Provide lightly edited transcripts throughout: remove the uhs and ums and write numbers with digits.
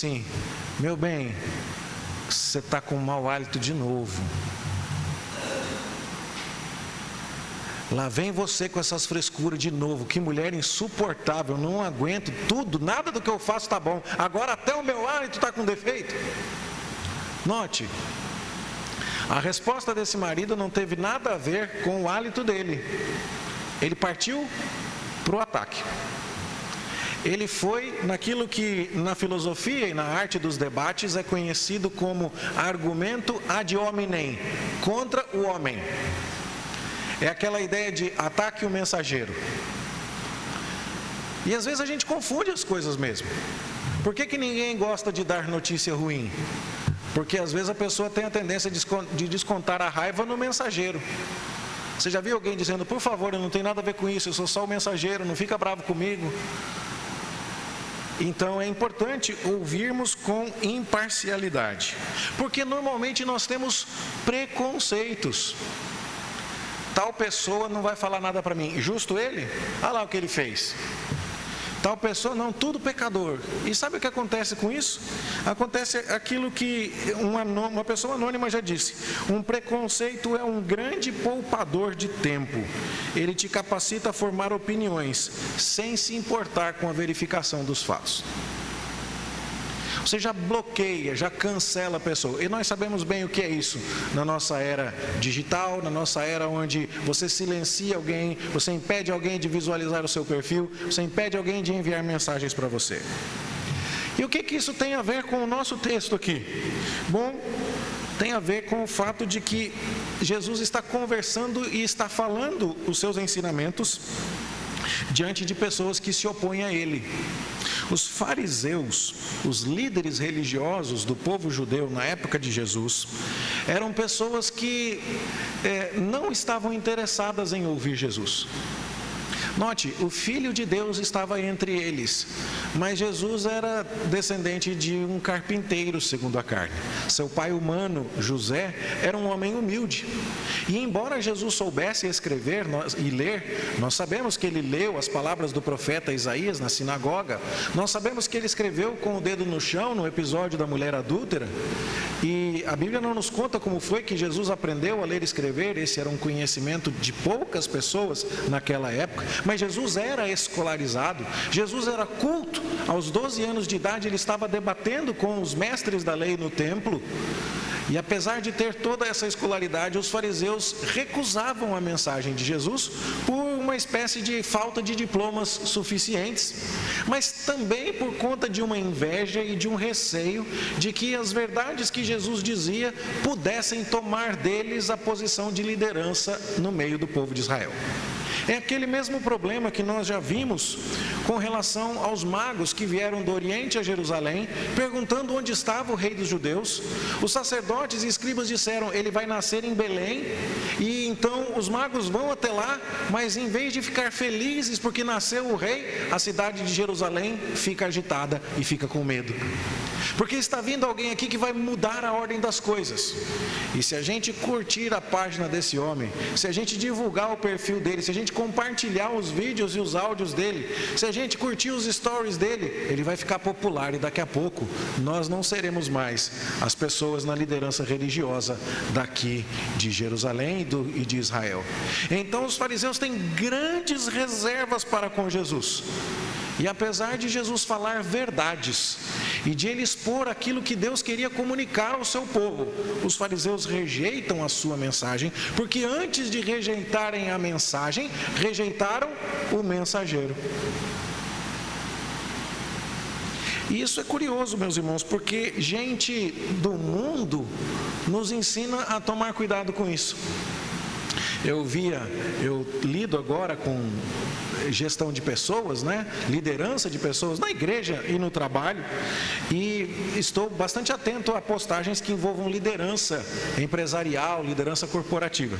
assim: meu bem, você está com mau hálito de novo. Lá vem você com essas frescuras de novo. Que mulher insuportável, não aguento tudo, nada do que eu faço está bom. Agora até o meu hálito está com defeito. Note, a resposta desse marido não teve nada a ver com o hálito dele. Ele partiu para o ataque. Ele foi naquilo que na filosofia e na arte dos debates é conhecido como argumento ad hominem, contra o homem. É aquela ideia de ataque o mensageiro. E às vezes a gente confunde as coisas mesmo. Por que ninguém gosta de dar notícia ruim? Porque às vezes a pessoa tem a tendência de descontar a raiva no mensageiro. Você já viu alguém dizendo: por favor, eu não tenho nada a ver com isso, eu sou só o mensageiro, não fica bravo comigo? Então é importante ouvirmos com imparcialidade, porque normalmente nós temos preconceitos. Tal pessoa não vai falar nada para mim, justo ele? Olha lá o que ele fez. Tal pessoa, não, tudo pecador. E sabe o que acontece com isso? Acontece aquilo que uma pessoa anônima já disse: um preconceito é um grande poupador de tempo. Ele te capacita a formar opiniões, sem se importar com a verificação dos fatos. Você já bloqueia, já cancela a pessoa. E nós sabemos bem o que é isso na nossa era digital, na nossa era onde você silencia alguém, você impede alguém de visualizar o seu perfil, você impede alguém de enviar mensagens para você. E o que isso tem a ver com o nosso texto aqui? Bom, tem a ver com o fato de que Jesus está conversando e está falando os seus ensinamentos diante de pessoas que se opõem a ele. Os fariseus, os líderes religiosos do povo judeu na época de Jesus, eram pessoas que não estavam interessadas em ouvir Jesus. Note, o Filho de Deus estava entre eles, mas Jesus era descendente de um carpinteiro segundo a carne. Seu pai humano, José, era um homem humilde. E embora Jesus soubesse escrever e ler, nós sabemos que ele leu as palavras do profeta Isaías na sinagoga, nós sabemos que ele escreveu com o dedo no chão no episódio da mulher adúltera, e a Bíblia não nos conta como foi que Jesus aprendeu a ler e escrever. Esse era um conhecimento de poucas pessoas naquela época. Mas Jesus era escolarizado, Jesus era culto. Aos 12 anos de idade ele estava debatendo com os mestres da lei no templo. E apesar de ter toda essa escolaridade, os fariseus recusavam a mensagem de Jesus por uma espécie de falta de diplomas suficientes, mas também por conta de uma inveja e de um receio de que as verdades que Jesus dizia pudessem tomar deles a posição de liderança no meio do povo de Israel. É aquele mesmo problema que nós já vimos com relação aos magos que vieram do Oriente a Jerusalém, perguntando onde estava o rei dos judeus. Os sacerdotes e escribas disseram: ele vai nascer em Belém. E então os magos vão até lá, mas em vez de ficar felizes porque nasceu o rei, a cidade de Jerusalém fica agitada e fica com medo. Porque está vindo alguém aqui que vai mudar a ordem das coisas. E se a gente curtir a página desse homem, se a gente divulgar o perfil dele, se a gente compartilhar os vídeos e os áudios dele, se a gente curtir os stories dele, ele vai ficar popular e daqui a pouco nós não seremos mais as pessoas na liderança religiosa daqui de Jerusalém e de Israel. Então os fariseus têm grandes reservas para com Jesus. E apesar de Jesus falar verdades e de ele expor aquilo que Deus queria comunicar ao seu povo, os fariseus rejeitam a sua mensagem, porque antes de rejeitarem a mensagem, rejeitaram o mensageiro. E isso é curioso, meus irmãos, porque gente do mundo nos ensina a tomar cuidado com isso. Eu lido agora com gestão de pessoas, liderança de pessoas na igreja e no trabalho, e estou bastante atento a postagens que envolvam liderança empresarial, liderança corporativa.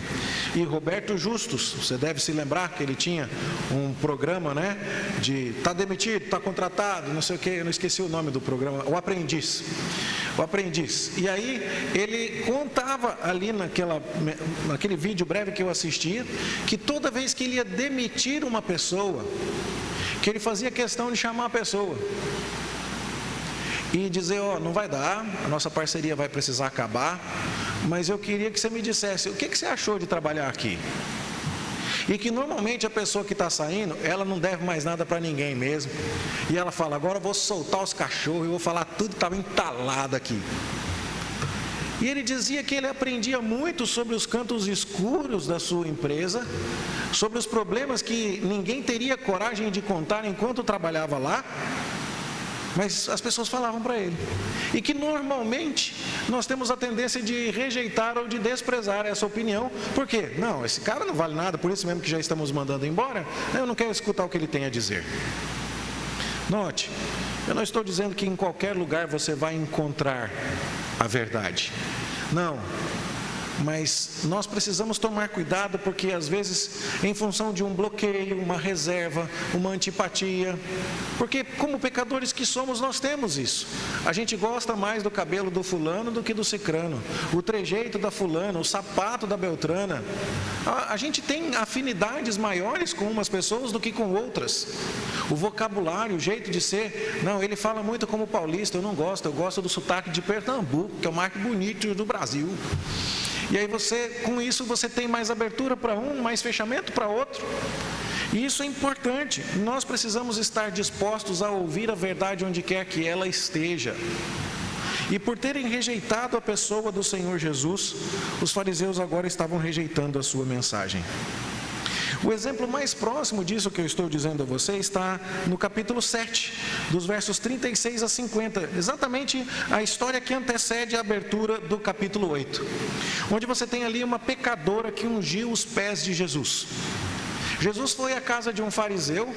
E Roberto Justus, você deve se lembrar que ele tinha um programa, de tá demitido, tá contratado, não sei o que, eu não esqueci o nome do programa, O Aprendiz. E aí ele contava ali naquele vídeo breve que eu assistia, que toda vez que ele ia demitir uma pessoa, que ele fazia questão de chamar a pessoa e dizer, não vai dar, a nossa parceria vai precisar acabar, mas eu queria que você me dissesse, o que você achou de trabalhar aqui? E que normalmente a pessoa que está saindo, ela não deve mais nada para ninguém mesmo. E ela fala, agora eu vou soltar os cachorros, eu vou falar tudo que estava entalado aqui. E ele dizia que ele aprendia muito sobre os cantos escuros da sua empresa, sobre os problemas que ninguém teria coragem de contar enquanto trabalhava lá, mas as pessoas falavam para ele. E que normalmente nós temos a tendência de rejeitar ou de desprezar essa opinião. Por quê? Não, esse cara não vale nada, por isso mesmo que já estamos mandando embora, eu não quero escutar o que ele tem a dizer. Note, eu não estou dizendo que em qualquer lugar você vai encontrar a verdade. Não. Mas nós precisamos tomar cuidado, porque às vezes, em função de um bloqueio, uma reserva, uma antipatia, porque como pecadores que somos, nós temos isso. A gente gosta mais do cabelo do fulano do que do cicrano, o trejeito da fulana, o sapato da beltrana. A gente tem afinidades maiores com umas pessoas do que com outras. O vocabulário, o jeito de ser, não, ele fala muito como paulista, eu não gosto, eu gosto do sotaque de Pernambuco, que é o mais bonito do Brasil. E aí com isso você tem mais abertura para um, mais fechamento para outro. E isso é importante. Nós precisamos estar dispostos a ouvir a verdade onde quer que ela esteja. E por terem rejeitado a pessoa do Senhor Jesus, os fariseus agora estavam rejeitando a sua mensagem. O exemplo mais próximo disso que eu estou dizendo a você está no capítulo 7, dos versos 36 a 50, exatamente a história que antecede a abertura do capítulo 8, onde você tem ali uma pecadora que ungiu os pés de Jesus. Jesus foi à casa de um fariseu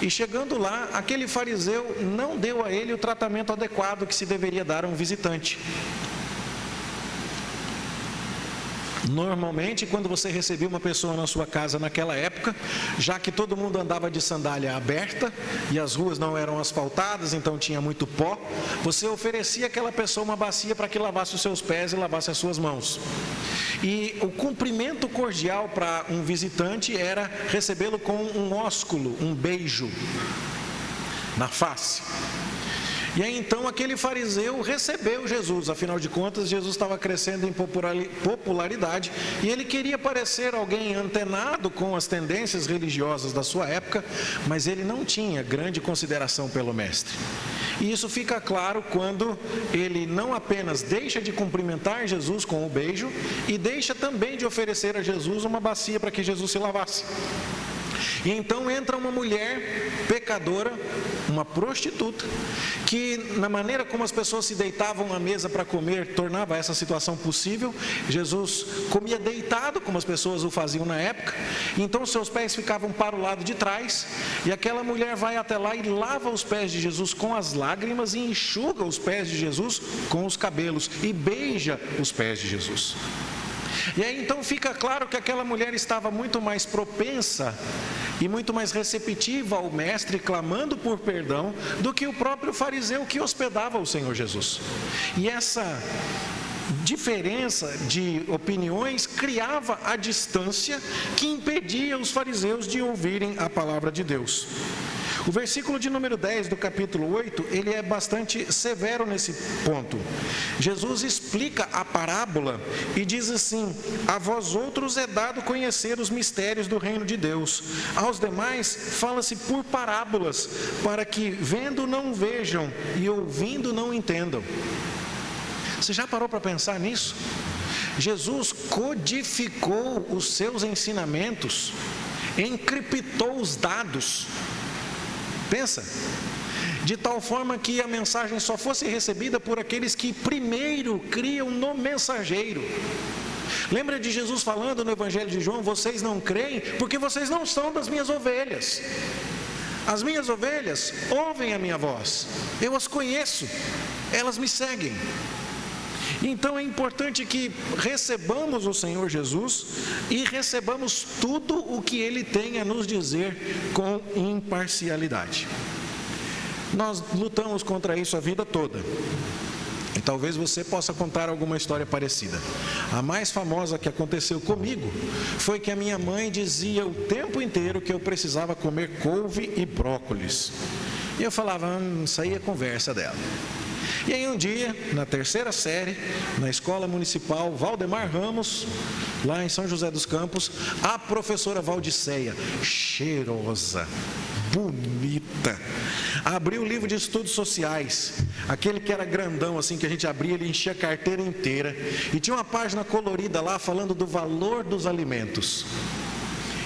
e, chegando lá, aquele fariseu não deu a ele o tratamento adequado que se deveria dar a um visitante. Normalmente, quando você recebia uma pessoa na sua casa naquela época, já que todo mundo andava de sandália aberta e as ruas não eram asfaltadas, então tinha muito pó, você oferecia àquela pessoa uma bacia para que lavasse os seus pés e lavasse as suas mãos. E o cumprimento cordial para um visitante era recebê-lo com um ósculo, um beijo na face. E aí então aquele fariseu recebeu Jesus, afinal de contas Jesus estava crescendo em popularidade e ele queria parecer alguém antenado com as tendências religiosas da sua época, mas ele não tinha grande consideração pelo mestre. E isso fica claro quando ele não apenas deixa de cumprimentar Jesus com o beijo, e deixa também de oferecer a Jesus uma bacia para que Jesus se lavasse. E então entra uma mulher pecadora, uma prostituta, que na maneira como as pessoas se deitavam à mesa para comer, tornava essa situação possível. Jesus comia deitado, como as pessoas o faziam na época, então seus pés ficavam para o lado de trás, e aquela mulher vai até lá e lava os pés de Jesus com as lágrimas, e enxuga os pés de Jesus com os cabelos, e beija os pés de Jesus. E aí então fica claro que aquela mulher estava muito mais propensa e muito mais receptiva ao mestre, clamando por perdão, do que o próprio fariseu que hospedava o Senhor Jesus. E essa diferença de opiniões criava a distância que impedia os fariseus de ouvirem a palavra de Deus. O versículo de número 10 do capítulo 8, ele é bastante severo nesse ponto. Jesus explica a parábola e diz assim: a vós outros é dado conhecer os mistérios do reino de Deus, aos demais fala-se por parábolas, para que vendo não vejam e ouvindo não entendam. Você já parou para pensar nisso? Jesus codificou os seus ensinamentos, encriptou os dados. Pensa, de tal forma que a mensagem só fosse recebida por aqueles que primeiro criam no mensageiro. Lembra de Jesus falando no Evangelho de João: vocês não creem porque vocês não são das minhas ovelhas. As minhas ovelhas ouvem a minha voz, eu as conheço, elas me seguem. Então é importante que recebamos o Senhor Jesus e recebamos tudo o que Ele tem a nos dizer com imparcialidade. Nós lutamos contra isso a vida toda. E talvez você possa contar alguma história parecida. A mais famosa que aconteceu comigo foi que a minha mãe dizia o tempo inteiro que eu precisava comer couve e brócolis. E eu falava, isso aí é conversa dela. E aí um dia, na terceira série, na escola municipal Valdemar Ramos, lá em São José dos Campos, a professora Valdiceia, cheirosa, bonita, abriu o livro de estudos sociais, aquele que era grandão assim, que a gente abria, ele enchia a carteira inteira, e tinha uma página colorida lá falando do valor dos alimentos.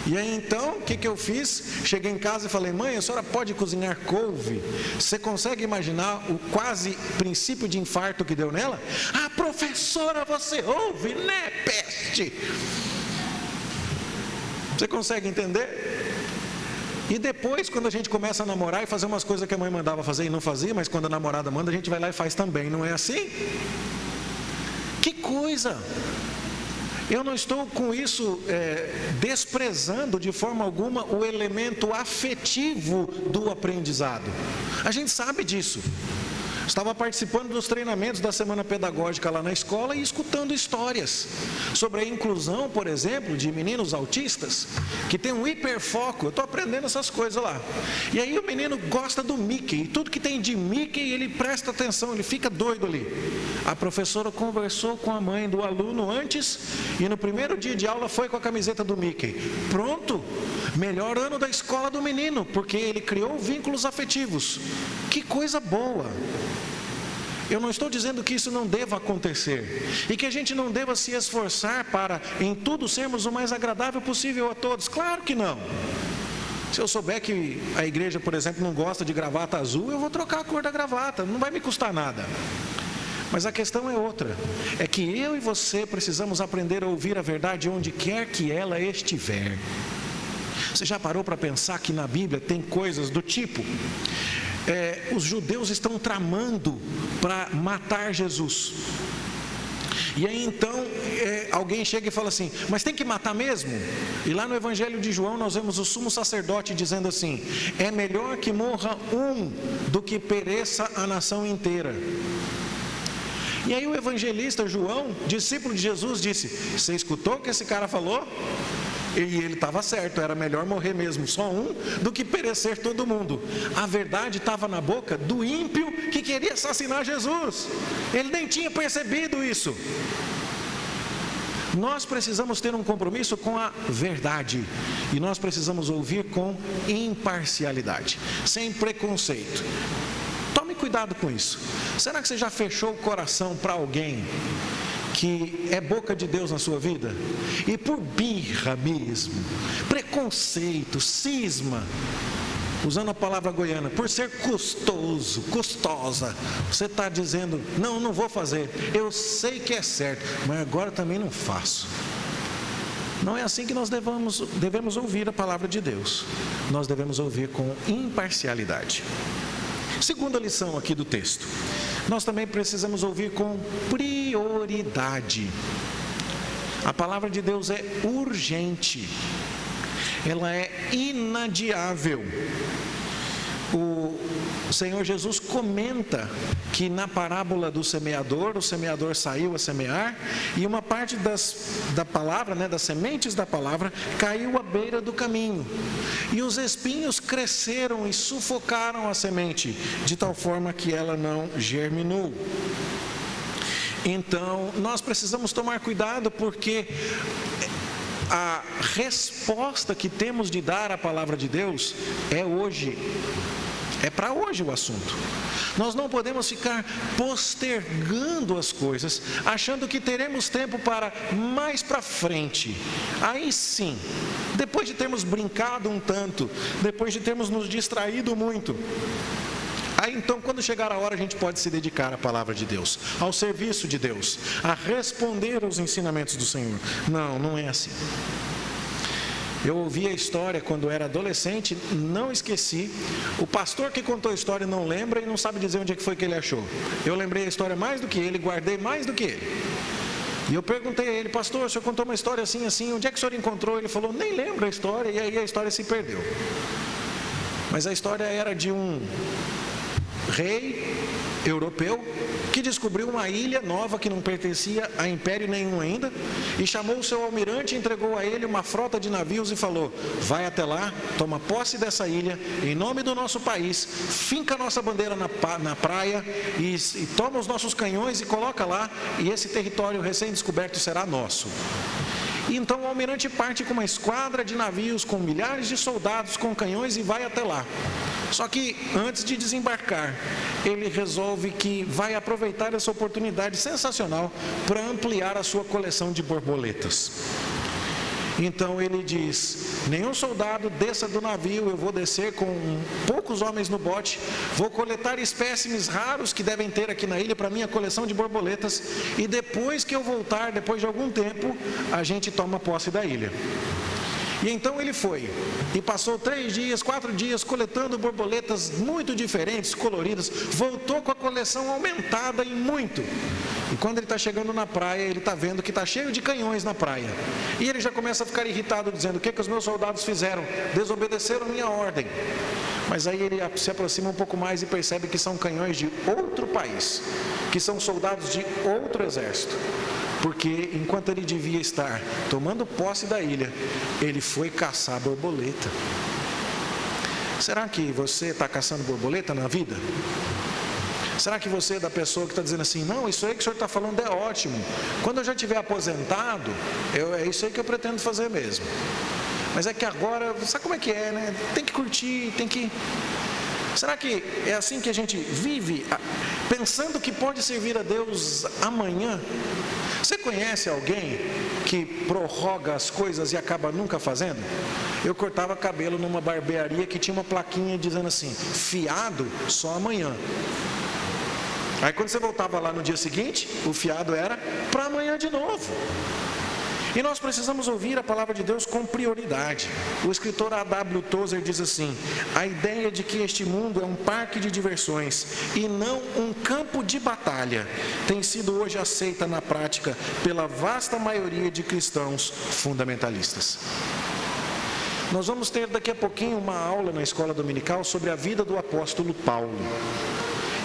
E aí então, o que eu fiz? Cheguei em casa e falei: mãe, a senhora pode cozinhar couve? Você consegue imaginar o quase princípio de infarto que deu nela? Ah, professora, você ouve, né, peste? Você consegue entender? E depois, quando a gente começa a namorar e fazer umas coisas que a mãe mandava fazer e não fazia, mas quando a namorada manda, a gente vai lá e faz também, não é assim? Que coisa! Eu não estou com isso desprezando de forma alguma o elemento afetivo do aprendizado. A gente sabe disso. Estava participando dos treinamentos da semana pedagógica lá na escola e escutando histórias sobre a inclusão, por exemplo, de meninos autistas, que tem um hiperfoco. Eu estou aprendendo essas coisas lá. E aí o menino gosta do Mickey, e tudo que tem de Mickey ele presta atenção, ele fica doido ali. A professora conversou com a mãe do aluno antes e no primeiro dia de aula foi com a camiseta do Mickey. Pronto, melhor ano da escola do menino, porque ele criou vínculos afetivos. Que coisa boa! Eu não estou dizendo que isso não deva acontecer e que a gente não deva se esforçar para em tudo sermos o mais agradável possível a todos. Claro que não. Se eu souber que a igreja, por exemplo, não gosta de gravata azul, eu vou trocar a cor da gravata, não vai me custar nada. Mas a questão é outra, é que eu e você precisamos aprender a ouvir a verdade onde quer que ela estiver. Você já parou para pensar que na Bíblia tem coisas do tipo... os judeus estão tramando para matar Jesus. E aí então alguém chega e fala assim: mas tem que matar mesmo? E lá no Evangelho de João nós vemos o sumo sacerdote dizendo assim: é melhor que morra um do que pereça a nação inteira. E aí o evangelista João, discípulo de Jesus, disse: você escutou o que esse cara falou? E ele estava certo, era melhor morrer mesmo só um do que perecer todo mundo. A verdade estava na boca do ímpio que queria assassinar Jesus. Ele nem tinha percebido isso. Nós precisamos ter um compromisso com a verdade e nós precisamos ouvir com imparcialidade, sem preconceito. Tome cuidado com isso. Será que você já fechou o coração para alguém que é boca de Deus na sua vida? E por birra mesmo, preconceito, cisma, usando a palavra goiana, por ser custoso, custosa, você está dizendo: não vou fazer, eu sei que é certo, mas agora também não faço. Não é assim que nós devemos ouvir a palavra de Deus. Nós devemos ouvir com imparcialidade. Segunda lição aqui do texto: nós também precisamos ouvir com prioridade. A palavra de Deus é urgente, ela é inadiável. O Senhor Jesus comenta que na parábola do semeador, o semeador saiu a semear e uma parte da palavra, das sementes da palavra, caiu à beira do caminho. E os espinhos cresceram e sufocaram a semente, de tal forma que ela não germinou. Então, nós precisamos tomar cuidado, porque a resposta que temos de dar à palavra de Deus é hoje. É para hoje o assunto. Nós não podemos ficar postergando as coisas, achando que teremos tempo para mais para frente. Aí sim, depois de termos brincado um tanto, depois de termos nos distraído muito, aí então, quando chegar a hora, a gente pode se dedicar à palavra de Deus, ao serviço de Deus, a responder aos ensinamentos do Senhor. Não é assim. Eu ouvi a história quando era adolescente, não esqueci. O pastor que contou a história não lembra e não sabe dizer onde é que foi que ele achou. Eu lembrei a história mais do que ele, guardei mais do que ele. E eu perguntei a ele: pastor, o senhor contou uma história assim, onde é que o senhor encontrou? Ele falou: nem lembro a história, e aí a história se perdeu. Mas a história era de um rei europeu que descobriu uma ilha nova que não pertencia a império nenhum ainda, e chamou o seu almirante, entregou a ele uma frota de navios e falou: vai até lá, toma posse dessa ilha, em nome do nosso país, finca a nossa bandeira na praia e toma os nossos canhões e coloca lá, e esse território recém-descoberto será nosso. E então o almirante parte com uma esquadra de navios, com milhares de soldados, com canhões, e vai até lá. Só que antes de desembarcar, ele resolve que vai aproveitar essa oportunidade sensacional para ampliar a sua coleção de borboletas. Então ele diz: nenhum soldado desça do navio, eu vou descer com poucos homens no bote, vou coletar espécimes raros que devem ter aqui na ilha para minha coleção de borboletas, e depois que eu voltar, depois de algum tempo, a gente toma posse da ilha. E então ele foi, e passou 3 dias, 4 dias, coletando borboletas muito diferentes, coloridas, voltou com a coleção aumentada em muito. E quando ele está chegando na praia, ele está vendo que está cheio de canhões na praia. E ele já começa a ficar irritado, dizendo: o que os meus soldados fizeram? Desobedeceram minha ordem. Mas aí ele se aproxima um pouco mais e percebe que são canhões de outro país, que são soldados de outro exército. Porque enquanto ele devia estar tomando posse da ilha, ele foi caçar borboleta. Será que você está caçando borboleta na vida? Será que você é da pessoa que está dizendo assim: não, isso aí que o senhor está falando é ótimo, quando eu já estiver aposentado, é isso aí que eu pretendo fazer mesmo. Mas é que agora, sabe como é que é, né? Tem que curtir, tem que... Será que é assim que a gente vive, pensando que pode servir a Deus amanhã? Você conhece alguém que prorroga as coisas e acaba nunca fazendo? Eu cortava cabelo numa barbearia que tinha uma plaquinha dizendo assim: fiado só amanhã. Aí quando você voltava lá no dia seguinte, o fiado era para amanhã de novo. E nós precisamos ouvir a palavra de Deus com prioridade. O escritor A.W. Tozer diz assim: a ideia de que este mundo é um parque de diversões e não um campo de batalha tem sido hoje aceita na prática pela vasta maioria de cristãos fundamentalistas. Nós vamos ter daqui a pouquinho uma aula na escola dominical sobre a vida do apóstolo Paulo.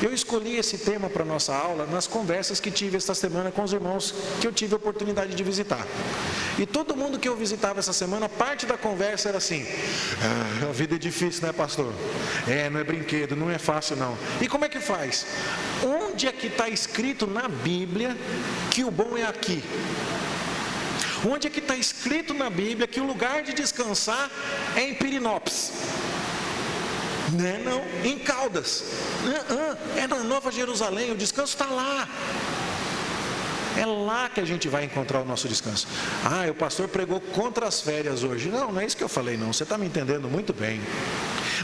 Eu escolhi esse tema para a nossa aula nas conversas que tive esta semana com os irmãos que eu tive a oportunidade de visitar. E todo mundo que eu visitava essa semana, parte da conversa era assim: a vida é difícil, né, pastor? Não é brinquedo, não é fácil não. E como é que faz? Onde é que está escrito na Bíblia que o bom é aqui? Onde é que está escrito na Bíblia que o lugar de descansar é em Pirinópolis? Não, em Caldas. É na Nova Jerusalém, o descanso está lá. É lá que a gente vai encontrar o nosso descanso. O pastor pregou contra as férias hoje. Não é isso que eu falei não, você está me entendendo muito bem.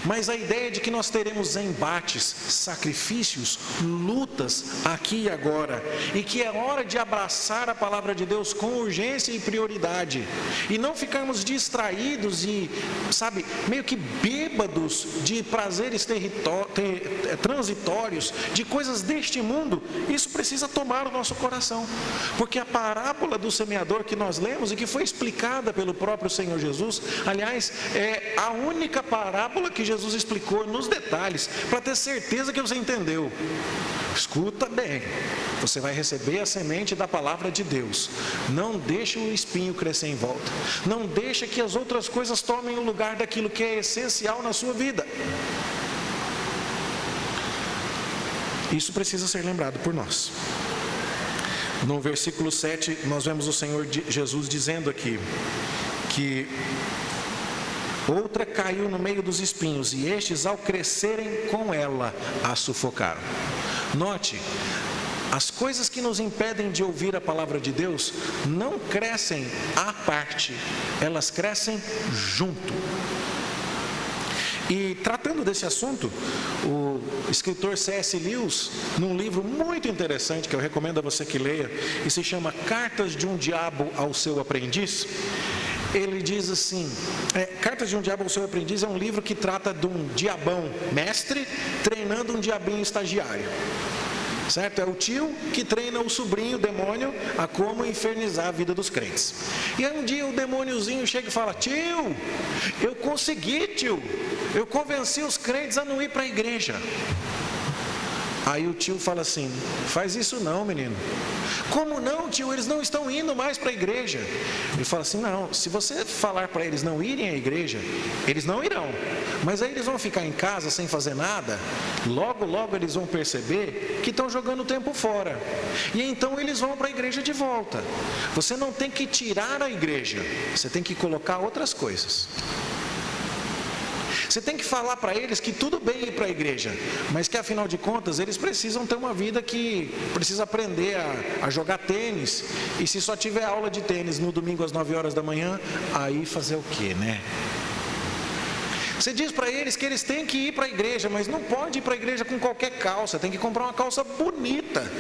Mas a ideia de que nós teremos embates, sacrifícios, lutas aqui e agora, e que é hora de abraçar a palavra de Deus com urgência e prioridade, e não ficarmos distraídos e, meio que bêbados de prazeres transitórios, de coisas deste mundo. Isso precisa tomar o nosso coração, porque a parábola do semeador que nós lemos e que foi explicada pelo próprio Senhor Jesus, aliás, é a única parábola que Jesus explicou nos detalhes, para ter certeza que você entendeu. Escuta bem, você vai receber a semente da palavra de Deus. Não deixe o espinho crescer em volta. Não deixe que as outras coisas tomem o lugar daquilo que é essencial na sua vida. Isso precisa ser lembrado por nós. No versículo 7, nós vemos o Senhor Jesus dizendo aqui que outra caiu no meio dos espinhos, e estes, ao crescerem com ela, a sufocaram. Note, as coisas que nos impedem de ouvir a palavra de Deus não crescem à parte, elas crescem junto. E tratando desse assunto, o escritor C.S. Lewis, num livro muito interessante que eu recomendo a você que leia, e se chama Cartas de um Diabo ao Seu Aprendiz, ele diz assim: Cartas de um Diabo ao Seu Aprendiz é um livro que trata de um diabão mestre treinando um diabinho estagiário. Certo? É o tio que treina o sobrinho, o demônio, a como infernizar a vida dos crentes. E aí um dia o demôniozinho chega e fala: tio, eu consegui, tio, eu convenci os crentes a não ir para a igreja. Aí o tio fala assim: faz isso não, menino. Como não, tio? Eles não estão indo mais para a igreja. Ele fala assim: não, se você falar para eles não irem à igreja, eles não irão. Mas aí eles vão ficar em casa sem fazer nada. Logo, logo eles vão perceber que estão jogando o tempo fora. E então eles vão para a igreja de volta. Você não tem que tirar a igreja, você tem que colocar outras coisas. Você tem que falar para eles que tudo bem ir para a igreja, mas que afinal de contas eles precisam ter uma vida que precisa aprender a jogar tênis. E se só tiver aula de tênis no domingo às 9 horas da manhã, aí fazer o quê, né? Você diz para eles que eles têm que ir para a igreja, mas não pode ir para a igreja com qualquer calça, tem que comprar uma calça bonita.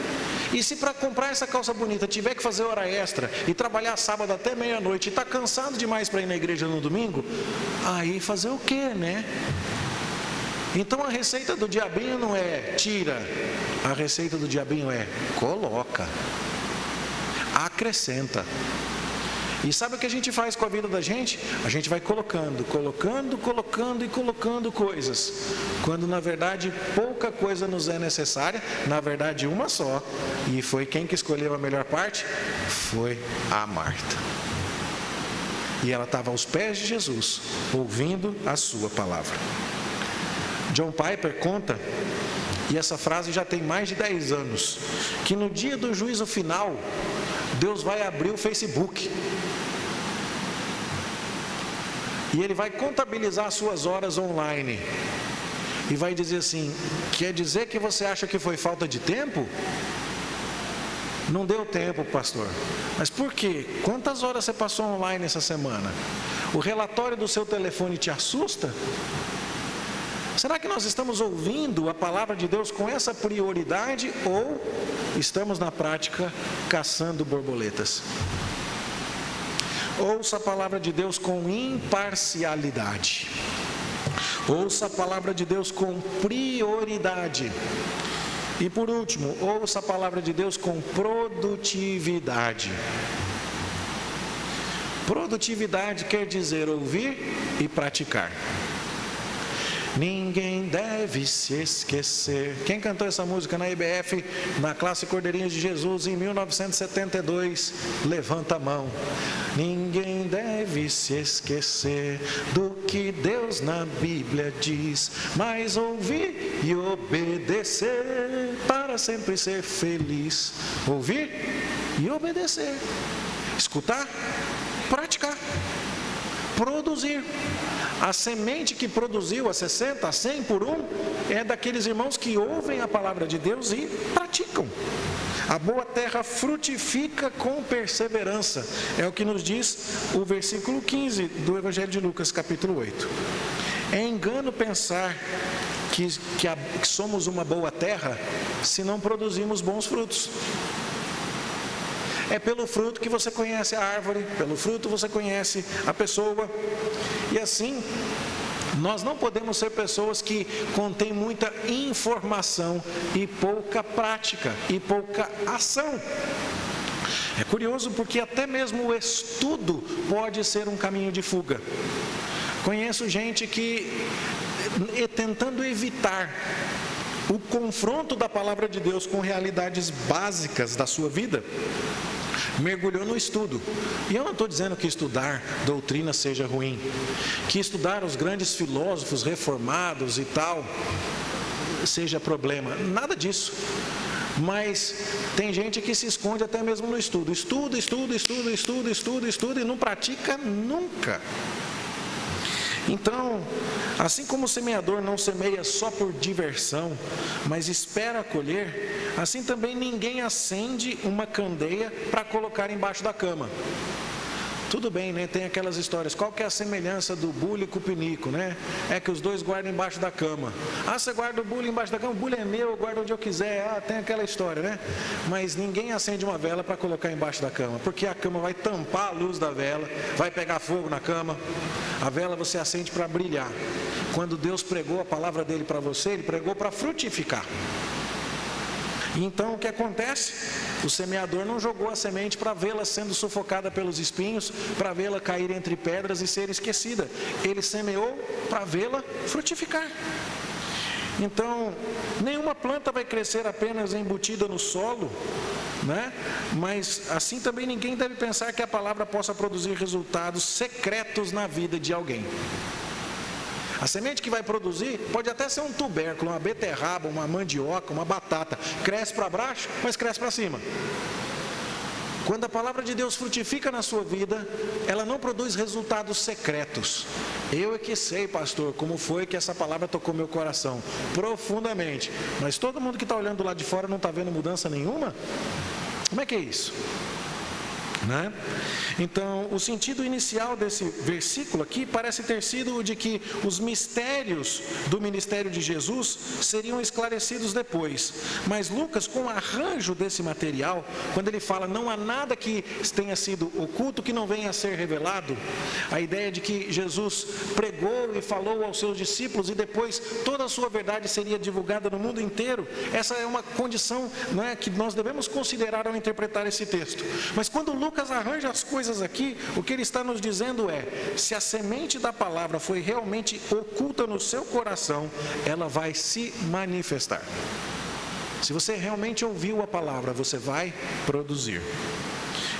E se para comprar essa calça bonita tiver que fazer hora extra e trabalhar sábado até meia-noite e está cansado demais para ir na igreja no domingo, aí fazer o quê, né? Então a receita do diabinho não é tira, a receita do diabinho é coloca, acrescenta. E sabe o que a gente faz com a vida da gente? A gente vai colocando coisas, quando na verdade pouca coisa nos é necessária, na verdade uma só. E foi quem que escolheu a melhor parte? Foi a Marta. E ela estava aos pés de Jesus, ouvindo a sua palavra. John Piper conta, e essa frase já tem mais de 10 anos, que no dia do juízo final, Deus vai abrir o Facebook e Ele vai contabilizar as suas horas online e vai dizer assim: quer dizer que você acha que foi falta de tempo? Não deu tempo, pastor. Mas por quê? Quantas horas você passou online essa semana? O relatório do seu telefone te assusta? Será que nós estamos ouvindo a palavra de Deus com essa prioridade ou estamos na prática caçando borboletas? Ouça a palavra de Deus com imparcialidade. Ouça a palavra de Deus com prioridade. E por último, ouça a palavra de Deus com produtividade. Produtividade quer dizer ouvir e praticar. Ninguém deve se esquecer. Quem cantou essa música na IBF, na classe Cordeirinhos de Jesus, em 1972? Levanta a mão. Ninguém deve se esquecer do que Deus na Bíblia diz, mas ouvir e obedecer para sempre ser feliz. Ouvir e obedecer. Escutar, praticar, produzir. A semente que produziu a 60, a 100 por um, é daqueles irmãos que ouvem a palavra de Deus e praticam. A boa terra frutifica com perseverança. É o que nos diz o versículo 15 do Evangelho de Lucas, capítulo 8. É engano pensar que somos uma boa terra se não produzimos bons frutos. É pelo fruto que você conhece a árvore, pelo fruto você conhece a pessoa. E assim, nós não podemos ser pessoas que contêm muita informação e pouca prática e pouca ação. É curioso porque até mesmo o estudo pode ser um caminho de fuga. Conheço gente que, tentando evitar o confronto da palavra de Deus com realidades básicas da sua vida, mergulhou no estudo. E eu não estou dizendo que estudar doutrina seja ruim, que estudar os grandes filósofos reformados e tal seja problema, nada disso. Mas tem gente que se esconde até mesmo no estudo. Estuda e não pratica nunca. Então, assim como o semeador não semeia só por diversão, mas espera colher, assim também ninguém acende uma candeia para colocar embaixo da cama. Tudo bem, né? Tem aquelas histórias. Qual que é a semelhança do bule com o pinico, né? É que os dois guardam embaixo da cama. Ah, você guarda o bule embaixo da cama? O bule é meu, eu guardo onde eu quiser. Ah, tem aquela história, né? Mas ninguém acende uma vela para colocar embaixo da cama, porque a cama vai tampar a luz da vela, vai pegar fogo na cama. A vela você acende para brilhar. Quando Deus pregou a palavra dele para você, Ele pregou para frutificar. Então o que acontece? O semeador não jogou a semente para vê-la sendo sufocada pelos espinhos, para vê-la cair entre pedras e ser esquecida. Ele semeou para vê-la frutificar. Então, nenhuma planta vai crescer apenas embutida no solo, né? Mas assim também ninguém deve pensar que a palavra possa produzir resultados secretos na vida de alguém. A semente que vai produzir pode até ser um tubérculo, uma beterraba, uma mandioca, uma batata. Cresce para baixo, mas cresce para cima. Quando a palavra de Deus frutifica na sua vida, ela não produz resultados secretos. Eu é que sei, pastor, como foi que essa palavra tocou meu coração profundamente. Mas todo mundo que está olhando lá de fora não está vendo mudança nenhuma? Como é que é isso? Né? Então, o sentido inicial desse versículo aqui parece ter sido o de que os mistérios do ministério de Jesus seriam esclarecidos depois. Mas Lucas, com o arranjo desse material, quando ele fala não há nada que tenha sido oculto que não venha a ser revelado, a ideia de que Jesus pregou e falou aos seus discípulos e depois toda a sua verdade seria divulgada no mundo inteiro, essa é uma condição, não é, que nós devemos considerar ao interpretar esse texto. Mas quando Lucas arranja as coisas aqui, o que ele está nos dizendo é: se a semente da palavra foi realmente oculta no seu coração, ela vai se manifestar. Se você realmente ouviu a palavra, você vai produzir.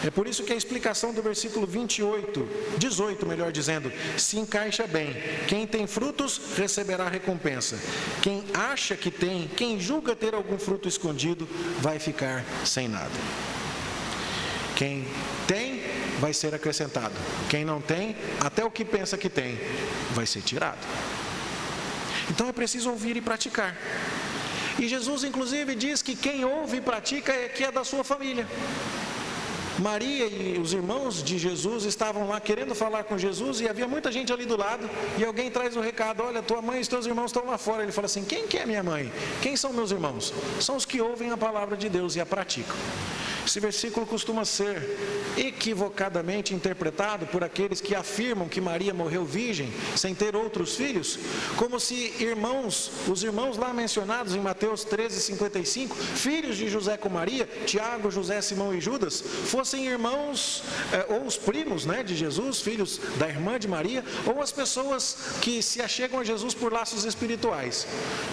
É por isso que a explicação do versículo 18, melhor dizendo, se encaixa bem. Quem tem frutos receberá recompensa. Quem acha que tem, quem julga ter algum fruto escondido, vai ficar sem nada. Quem tem, vai ser acrescentado. Quem não tem, até o que pensa que tem, vai ser tirado. Então é preciso ouvir e praticar. E Jesus, inclusive, diz que quem ouve e pratica é que é da sua família. Maria e os irmãos de Jesus estavam lá querendo falar com Jesus e havia muita gente ali do lado e alguém traz o recado: olha, tua mãe e os teus irmãos estão lá fora. Ele fala assim: quem que é minha mãe? Quem são meus irmãos? São os que ouvem a palavra de Deus e a praticam. Esse versículo costuma ser equivocadamente interpretado por aqueles que afirmam que Maria morreu virgem, sem ter outros filhos, como se os irmãos lá mencionados em Mateus 13:55, filhos de José com Maria, Tiago, José, Simão e Judas, fossem irmãos, ou os primos, né, de Jesus, filhos da irmã de Maria, ou as pessoas que se achegam a Jesus por laços espirituais.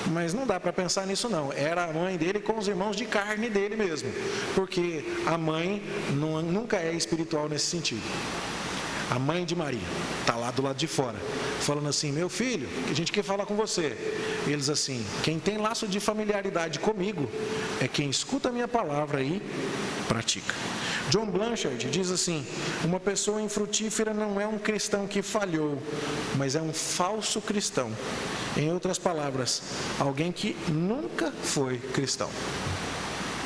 Mas não dá para pensar nisso não, era a mãe dele com os irmãos de carne dele mesmo, porque a mãe nunca é espiritual nesse sentido. A mãe de Maria está lá do lado de fora, falando assim: meu filho, a gente quer falar com você. Eles assim: quem tem laço de familiaridade comigo é quem escuta a minha palavra e pratica. John Blanchard diz assim: uma pessoa infrutífera não é um cristão que falhou, mas é um falso cristão. Em outras palavras, alguém que nunca foi cristão.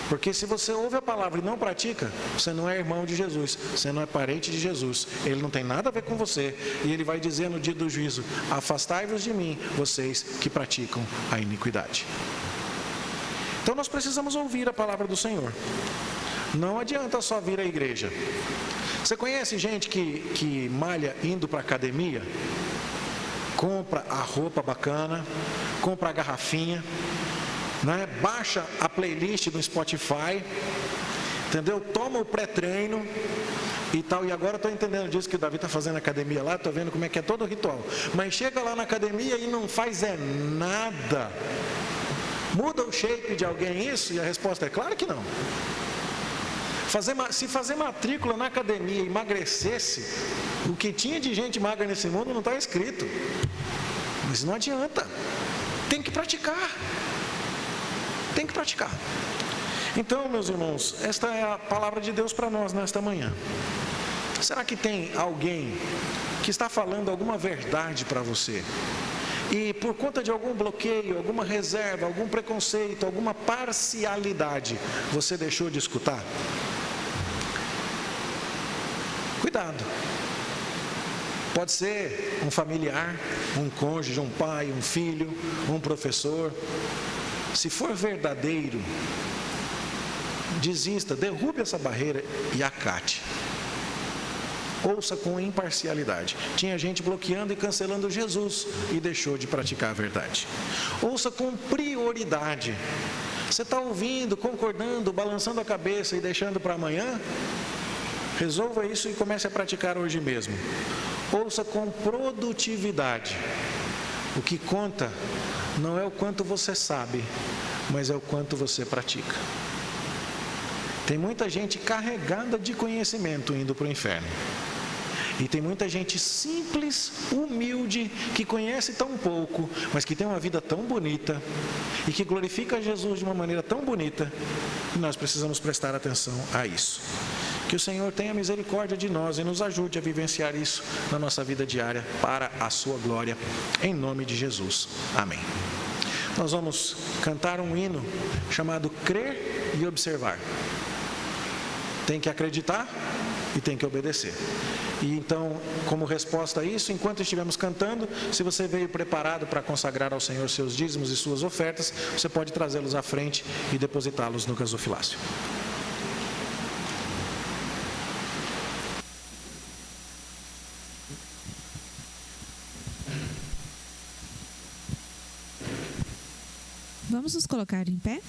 Porque se você ouve a palavra e não pratica, você não é irmão de Jesus, você não é parente de Jesus, ele não tem nada a ver com você, e ele vai dizer no dia do juízo: afastai-vos de mim, vocês que praticam a iniquidade. Então nós precisamos ouvir a palavra do Senhor. Não adianta só vir à igreja. Você conhece gente que malha indo para a academia? Compra a roupa bacana, compra a garrafinha, né? Baixa a playlist no Spotify, entendeu? Toma o pré-treino e tal. E agora eu estou entendendo disso, que o Davi está fazendo academia lá, estou vendo como é que é todo o ritual. Mas chega lá na academia e não faz nada. Muda o shape de alguém isso? E a resposta é claro que não. Se fazer matrícula na academia emagrecesse, o que tinha de gente magra nesse mundo não está escrito. Mas não adianta. Tem que praticar. Tem que praticar. Então, meus irmãos, esta é a palavra de Deus para nós nesta manhã. Será que tem alguém que está falando alguma verdade para você e por conta de algum bloqueio, alguma reserva, algum preconceito, alguma parcialidade, você deixou de escutar? Cuidado. Pode ser um familiar, um cônjuge, um pai, um filho, um professor. Se for verdadeiro, desista, derrube essa barreira e acate. Ouça com imparcialidade. Tinha gente bloqueando e cancelando Jesus e deixou de praticar a verdade. Ouça com prioridade. Você está ouvindo, concordando, balançando a cabeça e deixando para amanhã? Resolva isso e comece a praticar hoje mesmo. Ouça com produtividade. O que conta não é o quanto você sabe, mas é o quanto você pratica. Tem muita gente carregada de conhecimento indo para o inferno. E tem muita gente simples, humilde, que conhece tão pouco, mas que tem uma vida tão bonita e que glorifica Jesus de uma maneira tão bonita, que nós precisamos prestar atenção a isso. Que o Senhor tenha misericórdia de nós e nos ajude a vivenciar isso na nossa vida diária para a sua glória, em nome de Jesus. Amém. Nós vamos cantar um hino chamado Crer e Observar. Tem que acreditar e tem que obedecer. E então, como resposta a isso, enquanto estivermos cantando, se você veio preparado para consagrar ao Senhor seus dízimos e suas ofertas, você pode trazê-los à frente e depositá-los no gasofilácio. Vamos nos colocar em pé?